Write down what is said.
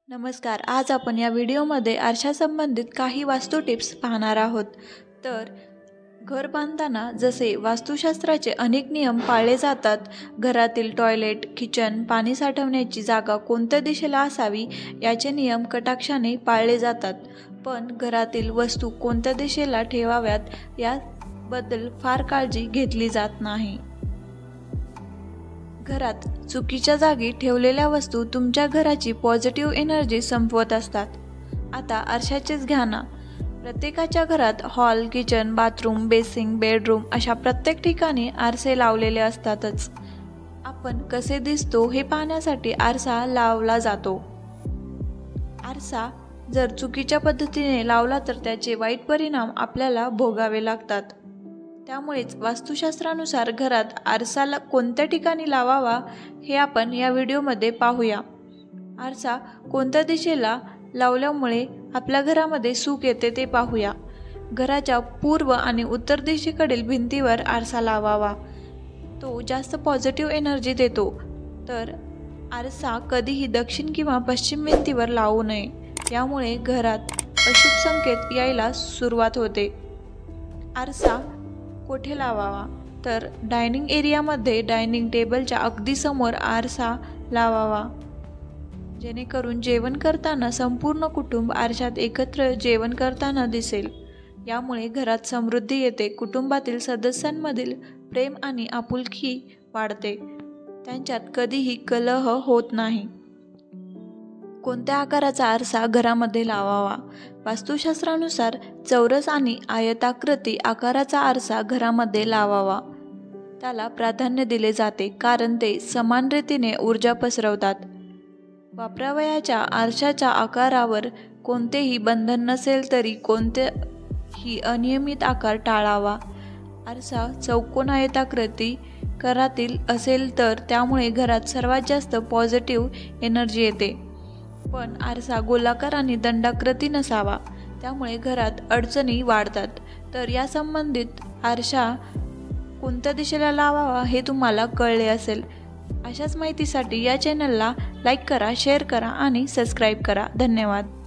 नमस्कार. आज आपण या व्हिडिओमध्ये आरशासंबंधित काही वास्तू टिप्स पाहणार आहोत. तर घर बांधताना जसे वास्तुशास्त्राचे अनेक नियम पाळले जातात, घरातील टॉयलेट, किचन, पाणी साठवण्याची जागा कोणत्या दिशेला असावी याचे नियम कटाक्षाने पाळले जातात. पण घरातील वस्तू कोणत्या दिशेला ठेवाव्यात याबद्दल फार काळजी घेतली जात नाही. घरात चुकीच्या जागी ठेवलेल्या वस्तू तुमच्या घराची पॉझिटिव्ह एनर्जी संपवत असतात. आता आरशाचेच घ्या ना. प्रत्येकाच्या घरात hall, kitchen, bathroom, basin, bedroom अशा प्रत्येक ठिकाणी आरसे लावलेले असतातच. आपण कसे दिसतो हे पाहण्यासाठी आरसा लावला जातो. आरसा जर चुकीच्या पद्धतीने लावला तर त्याचे वाईट परिणाम आपल्याला भोगावे लागतात. त्यामुळेच वास्तुशास्त्रानुसार घरात आरसा कोणत्या ठिकाणी लावावा हे आपण या व्हिडिओमध्ये पाहूया. आरसा कोणत्या दिशेला लावल्यामुळे आपल्या घरामध्ये सुख येते ते पाहूया. घराच्या पूर्व आणि उत्तर दिशेकडील भिंतीवर आरसा लावावा. तो जास्त पॉझिटिव्ह एनर्जी देतो. तर आरसा कधीही दक्षिण किंवा पश्चिम भिंतीवर लावू नये. यामुळे घरात अशुभ संकेत यायला सुरुवात होते. आरसा कोठे लावावा तर डायनिंग एरियामध्ये डायनिंग टेबलच्या अगदी समोर आरसा लावावा, जेणेकरून जेवण करताना संपूर्ण कुटुंब आरशात एकत्र जेवण करताना दिसेल. यामुळे घरात समृद्धी येते, कुटुंबातील सदस्यांमधील प्रेम आणि आपुलकी वाढते, त्यांच्यात कधीही कलह होत नाही. कोणत्या आकाराचा आरसा घरामध्ये लावावा? वास्तुशास्त्रानुसार चौरस आणि आयताकृती आकाराचा आरसा घरामध्ये लावावा. त्याला प्राधान्य दिले जाते कारण ते समान रीतीने ऊर्जा पसरवतात. वापरावयाच्या आरशाच्या आकारावर कोणतेही बंधन नसेल तरी कोणतेही अनियमित आकार टाळावा. आरसा चौकोन आयताकृती आकारातील असेल तर त्यामुळे घरात सर्वात जास्त पॉझिटिव्ह एनर्जी येते. पण आरसा गोलाकार आणि दंडाकृती नसावा, त्यामुळे घरात अडचणी वाढतात. तर या संबंधित आरसा कोणत्या दिशेला लावावा हे तुम्हाला कळले असेल. अशाच माहितीसाठी या चॅनलला लाईक करा, शेअर करा आणि सबस्क्राईब करा. धन्यवाद.